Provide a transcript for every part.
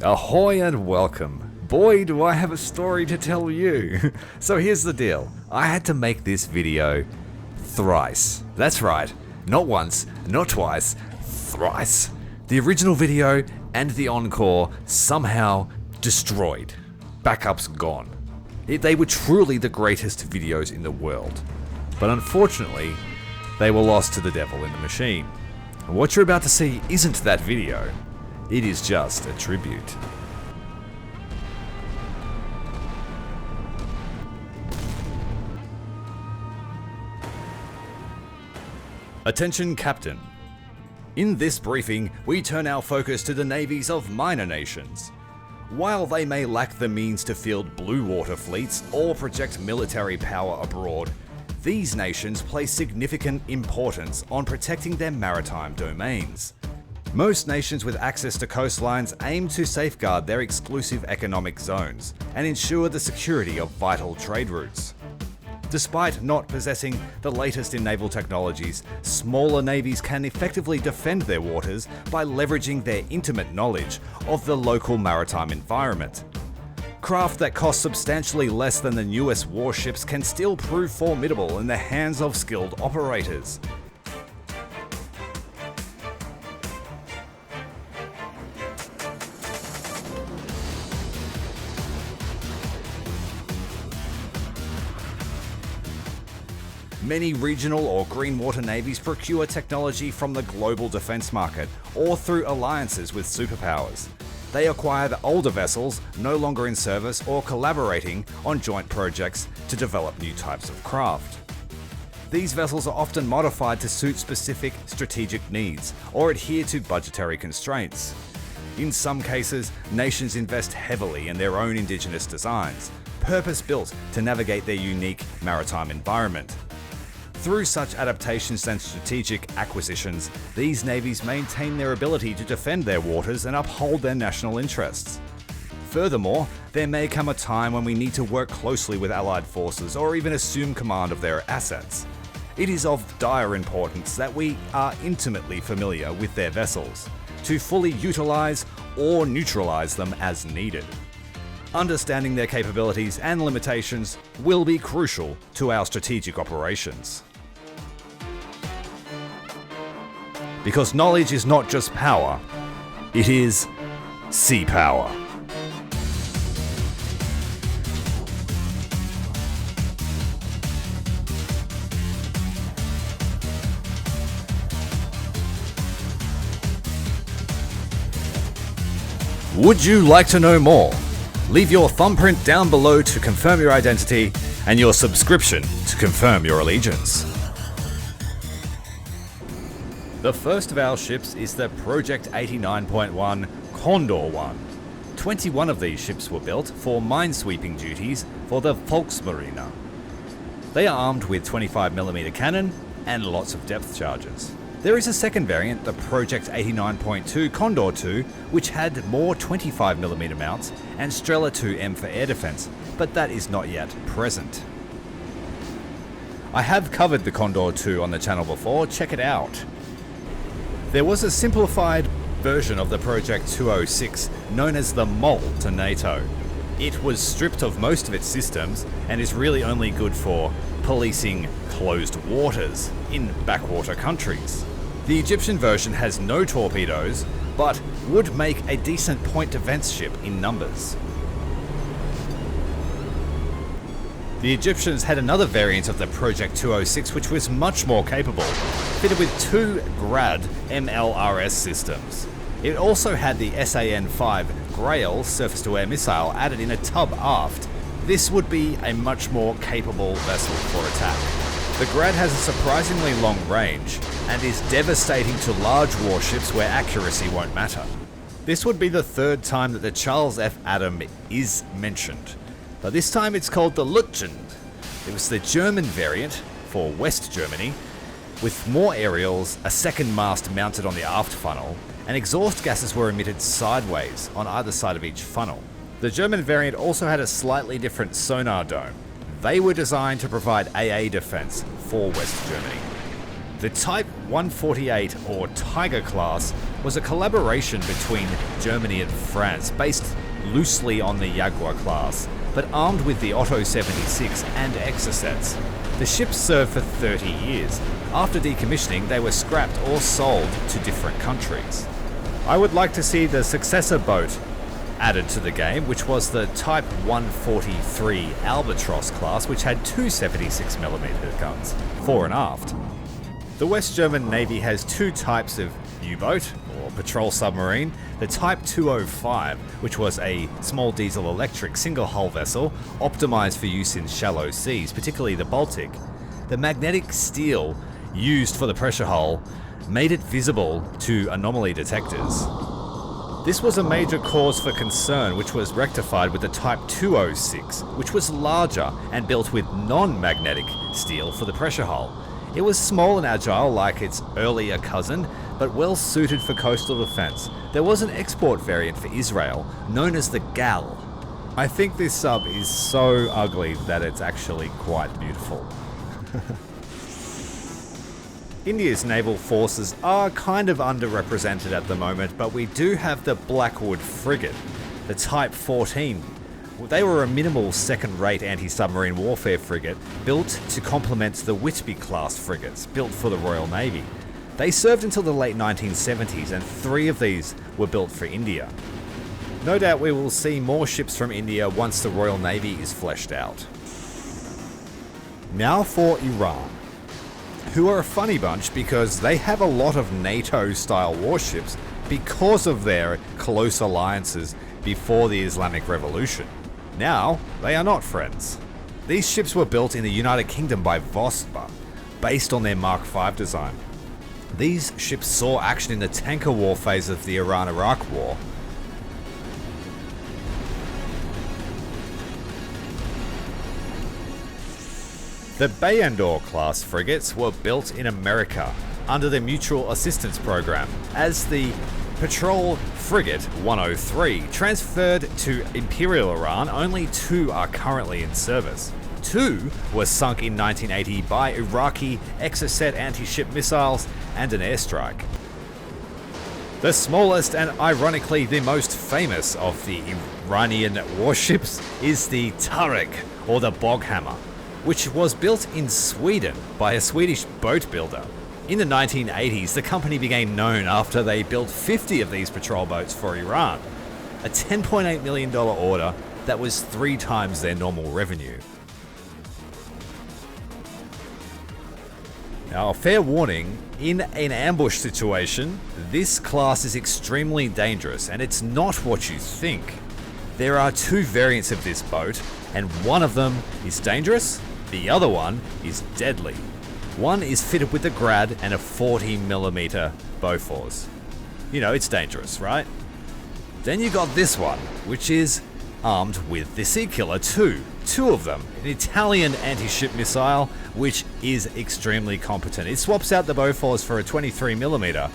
Ahoy and welcome. Boy, do I have a story to tell you. So here's the deal. I had to make this video thrice. That's right. Not once, not twice, thrice. The original video and the encore somehow destroyed. Backups gone. They were truly the greatest videos in the world. But unfortunately, they were lost to the devil in the machine. And what you're about to see isn't that video. It is just a tribute. Attention Captain. In this briefing, we turn our focus to the navies of minor nations. While they may lack the means to field blue water fleets or project military power abroad, these nations place significant importance on protecting their maritime domains. Most nations with access to coastlines aim to safeguard their exclusive economic zones and ensure the security of vital trade routes. Despite not possessing the latest in naval technologies, smaller navies can effectively defend their waters by leveraging their intimate knowledge of the local maritime environment. Craft that cost substantially less than the newest warships can still prove formidable in the hands of skilled operators. Many regional or green water navies procure technology from the global defense market or through alliances with superpowers. They acquire the older vessels no longer in service or collaborating on joint projects to develop new types of craft. These vessels are often modified to suit specific strategic needs or adhere to budgetary constraints. In some cases, nations invest heavily in their own indigenous designs, purpose-built to navigate their unique maritime environment. Through such adaptations and strategic acquisitions, these navies maintain their ability to defend their waters and uphold their national interests. Furthermore, there may come a time when we need to work closely with allied forces or even assume command of their assets. It is of dire importance that we are intimately familiar with their vessels, to fully utilize or neutralize them as needed. Understanding their capabilities and limitations will be crucial to our strategic operations. Because knowledge is not just power, it is sea power. Would you like to know more? Leave your thumbprint down below to confirm your identity and your subscription to confirm your allegiance. The first of our ships is the Project 89.1 Condor 1. 21 of these ships were built for minesweeping duties for the Volksmarine. They are armed with 25mm cannon and lots of depth charges. There is a second variant, the Project 89.2 Condor 2, which had more 25mm mounts and Strela 2M for air defense, but that is not yet present. I have covered the Condor 2 on the channel before, check it out. There was a simplified version of the Project 206 known as the Mole to NATO. It was stripped of most of its systems and is really only good for policing closed waters in backwater countries. The Egyptian version has no torpedoes, but would make a decent point defense ship in numbers. The Egyptians had another variant of the Project 206 which was much more capable, fitted with two Grad MLRS systems. It also had the SAN-5 Grail surface-to-air missile added in a tub aft. This would be a much more capable vessel for attack. The Grad has a surprisingly long range and is devastating to large warships where accuracy won't matter. This would be the third time that the Charles F. Adam is mentioned, but this time it's called the Lutjend. It was the German variant for West Germany, with more aerials, a second mast mounted on the aft funnel, and exhaust gases were emitted sideways on either side of each funnel. The German variant also had a slightly different sonar dome. They were designed to provide AA defense for West Germany. The Type 148 or Tiger class was a collaboration between Germany and France, based loosely on the Jaguar class, but armed with the Otto 76 and Exocets. The ships served for 30 years. After decommissioning, they were scrapped or sold to different countries. I would like to see the successor boat added to the game, which was the Type 143 Albatross class, which had two 76mm guns, fore and aft. The West German Navy has two types of U-boat, or patrol submarine. The Type 205, which was a small diesel-electric single-hull vessel, optimized for use in shallow seas, particularly the Baltic. The magnetic steel used for the pressure hull made it visible to anomaly detectors. This was a major cause for concern, which was rectified with the Type 206, which was larger and built with non-magnetic steel for the pressure hull. It was small and agile like its earlier cousin, but well suited for coastal defense. There was an export variant for Israel, known as the Gal. I think this sub is so ugly that it's actually quite beautiful. India's naval forces are kind of underrepresented at the moment, but we do have the Blackwood frigate, the Type 14. They were a minimal second-rate anti-submarine warfare frigate built to complement the Whitby-class frigates built for the Royal Navy. They served until the late 1970s, and 3 of these were built for India. No doubt we will see more ships from India once the Royal Navy is fleshed out. Now for Iran, who are a funny bunch because they have a lot of NATO-style warships because of their close alliances before the Islamic Revolution. Now, they are not friends. These ships were built in the United Kingdom by Vosper, based on their Mark V design. These ships saw action in the tanker war phase of the Iran-Iraq War. The Bayandor class frigates were built in America under the Mutual Assistance Program, as the Patrol Frigate 103 transferred to Imperial Iran. Only 2 are currently in service. 2 were sunk in 1980 by Iraqi Exocet anti-ship missiles and an airstrike. The smallest and ironically the most famous of the Iranian warships is the Tyrael, or the Boghammer, which was built in Sweden by a Swedish boat builder. In the 1980s, the company became known after they built 50 of these patrol boats for Iran, a $10.8 million order that was 3 times their normal revenue. Now, a fair warning, in an ambush situation, this class is extremely dangerous, and it's not what you think. There are 2 variants of this boat, and one of them is dangerous, the other one is deadly. One is fitted with a Grad and a 40mm Bofors. You know, it's dangerous, right? Then you got this one, which is armed with the Sea Killer 2. 2 of them. An Italian anti-ship missile, which is extremely competent. It swaps out the Bofors for a 23mm,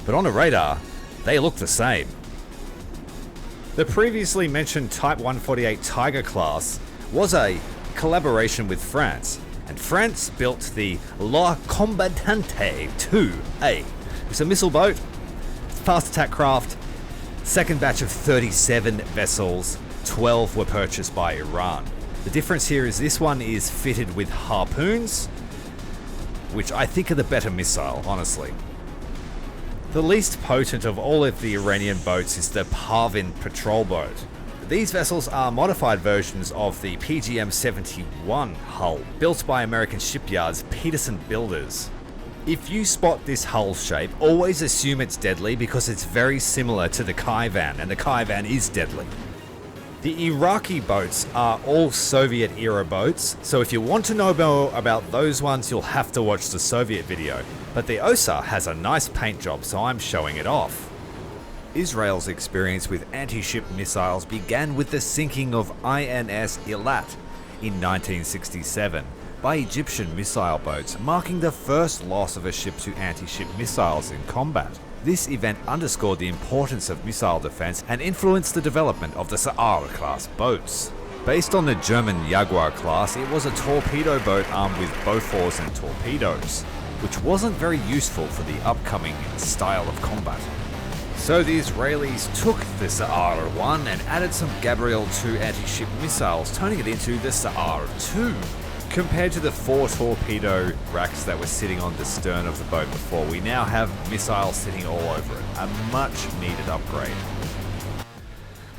but on a radar, they look the same. The previously mentioned Type 148 Tiger class was a collaboration with France, and France built the La Combattante 2A. It's a missile boat, it's a fast attack craft, second batch of 37 vessels, 12 were purchased by Iran. The difference here is this one is fitted with harpoons, which I think are the better missile, honestly. The least potent of all of the Iranian boats is the Parvin patrol boat. These vessels are modified versions of the PGM-71 hull, built by American shipyards Peterson Builders. If you spot this hull shape, always assume it's deadly because it's very similar to the Kaivan, and the Kaivan is deadly. The Iraqi boats are all Soviet-era boats, so if you want to know more about those ones, you'll have to watch the Soviet video. But the OSA has a nice paint job, so I'm showing it off. Israel's experience with anti-ship missiles began with the sinking of INS Eilat in 1967 by Egyptian missile boats, marking the first loss of a ship to anti-ship missiles in combat. This event underscored the importance of missile defense and influenced the development of the Saar-class boats. Based on the German Jaguar class, it was a torpedo boat armed with Bofors and torpedoes. which wasn't very useful for the upcoming style of combat. So the Israelis took the Sa'ar-1 and added some Gabriel 2 anti-ship missiles, turning it into the Sa'ar-2. Compared to the 4 torpedo racks that were sitting on the stern of the boat before, we now have missiles sitting all over it, a much needed upgrade.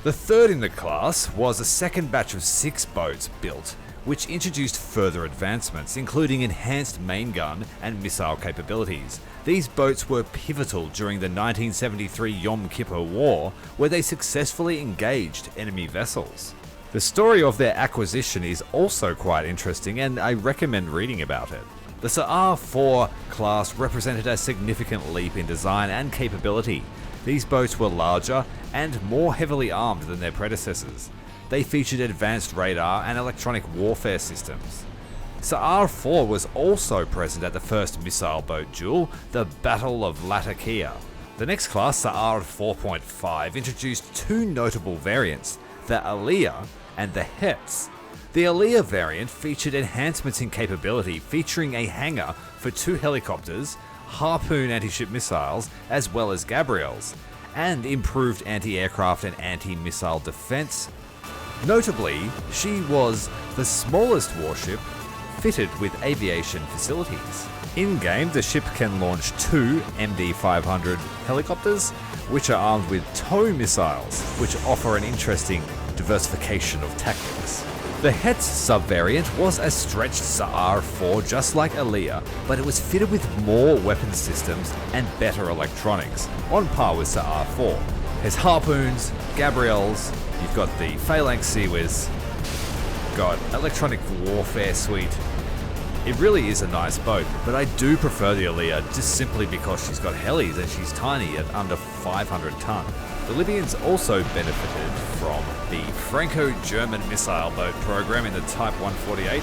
The third in the class was a second batch of 6 boats built, which introduced further advancements, including enhanced main gun and missile capabilities. These boats were pivotal during the 1973 Yom Kippur War, where they successfully engaged enemy vessels. The story of their acquisition is also quite interesting, and I recommend reading about it. The Sa'ar-4 class represented a significant leap in design and capability. These boats were larger and more heavily armed than their predecessors. They featured advanced radar and electronic warfare systems. Sa'ar-4 was also present at the first missile boat duel, the Battle of Latakia. The next class, Sa'ar 4.5, introduced 2 notable variants, the Aliyah and the Hetz. The Aliyah variant featured enhancements in capability, featuring a hangar for 2 helicopters, Harpoon anti-ship missiles, as well as Gabriels, and improved anti-aircraft and anti-missile defense. Notably, she was the smallest warship fitted with aviation facilities. In-game, the ship can launch 2 MD-500 helicopters, which are armed with tow missiles, which offer an interesting diversification of tactics. The Hetz sub-variant was a stretched Sa'ar-4 just like Aliyah, but it was fitted with more weapon systems and better electronics, on par with Sa'ar-4. There's Harpoons, Gabriels, you've got the Phalanx Seawiz, got electronic warfare suite. It really is a nice boat, but I do prefer the Aliyah just simply because she's got helis and she's tiny at under 500 ton. The Libyans also benefited from the Franco-German missile boat program in the Type 148.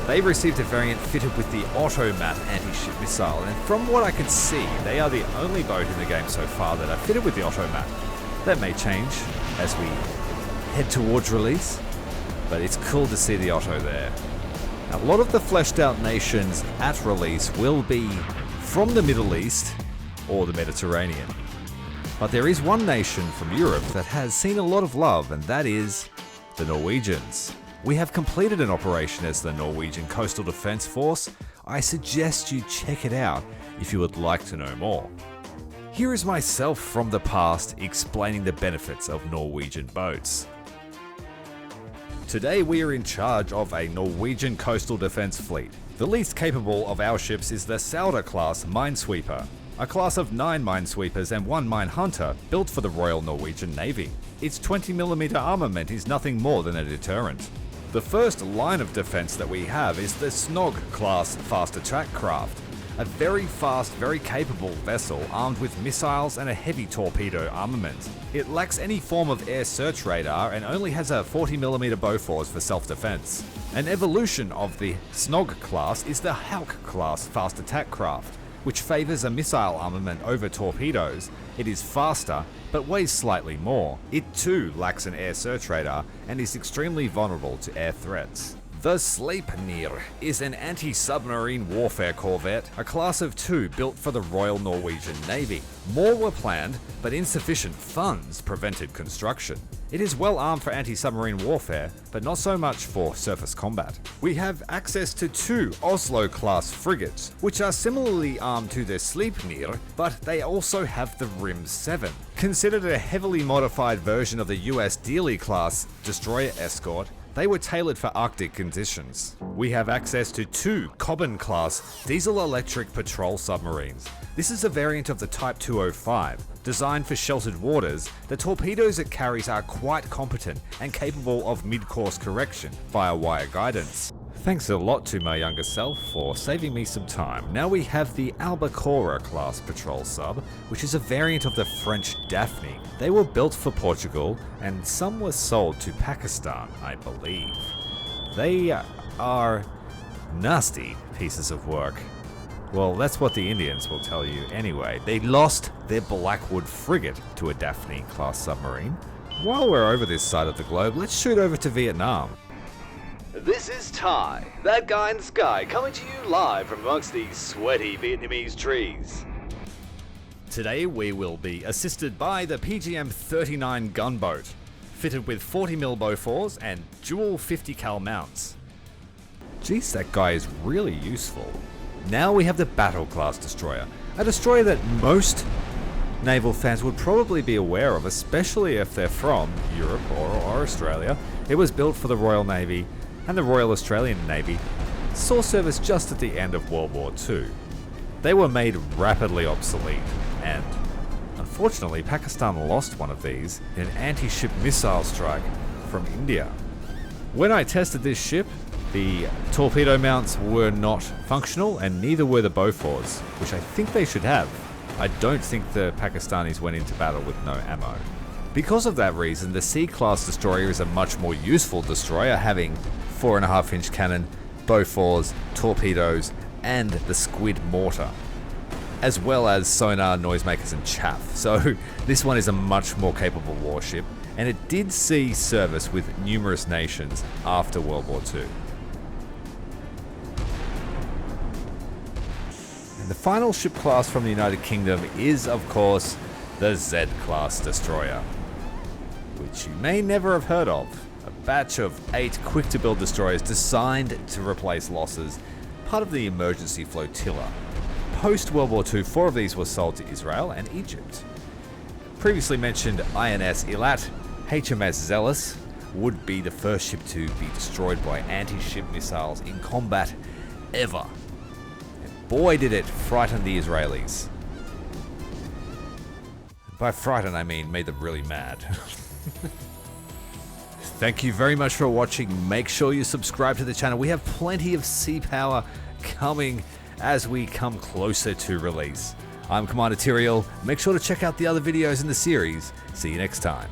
They received a variant fitted with the Automat anti-ship missile, and from what I can see, they are the only boat in the game so far that are fitted with the Automat. That may change as we head towards release, but it's cool to see the Auto there. A lot of the fleshed out nations at release will be from the Middle East or the Mediterranean. But there is one nation from Europe that has seen a lot of love, and that is the Norwegians. We have completed an operation as the Norwegian Coastal Defence Force. I suggest you check it out if you would like to know more. Here is myself from the past explaining the benefits of Norwegian boats. Today we are in charge of a Norwegian coastal defence fleet. The least capable of our ships is the Sauda-class minesweeper, a class of 9 minesweepers and 1 mine hunter built for the Royal Norwegian Navy. Its 20mm armament is nothing more than a deterrent. The first line of defence that we have is the Snog-class fast attack craft, a very fast, very capable vessel armed with missiles and a heavy torpedo armament. It lacks any form of air search radar and only has a 40mm Bofors for self-defense. An evolution of the Snog class is the Hauk class fast attack craft, which favors a missile armament over torpedoes. It is faster, but weighs slightly more. It too lacks an air search radar and is extremely vulnerable to air threats. The Sleipnir is an anti-submarine warfare corvette, a class of 2 built for the Royal Norwegian Navy. More were planned, but insufficient funds prevented construction. It is well armed for anti-submarine warfare, but not so much for surface combat. We have access to 2 Oslo-class frigates, which are similarly armed to the Sleipnir, but they also have the Rim 7. Considered a heavily modified version of the US Dealey-class destroyer escort, they were tailored for Arctic conditions. We have access to 2 Cobham-class diesel-electric patrol submarines. This is a variant of the Type 205. Designed for sheltered waters, the torpedoes it carries are quite competent and capable of mid-course correction via wire guidance. Thanks a lot to my younger self for saving me some time. Now we have the Albacora class patrol sub, which is a variant of the French Daphne. They were built for Portugal and some were sold to Pakistan, I believe. They are nasty pieces of work. Well, that's what the Indians will tell you anyway. They lost their Blackwood frigate to a Daphne class submarine. While we're over this side of the globe, let's shoot over to Vietnam. This is Ty, that guy in the sky, coming to you live from amongst these sweaty Vietnamese trees. Today we will be assisted by the PGM-39 gunboat, fitted with 40mm Bofors and dual 50 cal mounts. Geez, that guy is really useful. Now we have the Battle Class Destroyer, a destroyer that most naval fans would probably be aware of, especially if they're from Europe or Australia. It was built for the Royal Navy and the Royal Australian Navy, saw service just at the end of World War II. They were made rapidly obsolete, and unfortunately Pakistan lost one of these in an anti-ship missile strike from India. When I tested this ship, the torpedo mounts were not functional, and neither were the Bofors, which I think they should have. I don't think the Pakistanis went into battle with no ammo. Because of that reason, the C-class destroyer is a much more useful destroyer, having 4.5-inch cannon, Bofors, torpedoes, and the Squid mortar, as well as sonar, noisemakers, and chaff. So this one is a much more capable warship, and it did see service with numerous nations after World War II. And the final ship class from the United Kingdom is, of course, the Z-class destroyer, which you may never have heard of. A batch of 8 quick-to-build destroyers designed to replace losses, part of the emergency flotilla. Post-World War II, 4 of these were sold to Israel and Egypt. Previously mentioned INS Eilat, HMS Zealous, would be the first ship to be destroyed by anti-ship missiles in combat ever. And boy did it frighten the Israelis. By frighten I mean made them really mad. Thank you very much for watching. Make sure you subscribe to the channel. We have plenty of sea power coming as we come closer to release. I'm Commander Tyrael. Make sure to check out the other videos in the series. See you next time.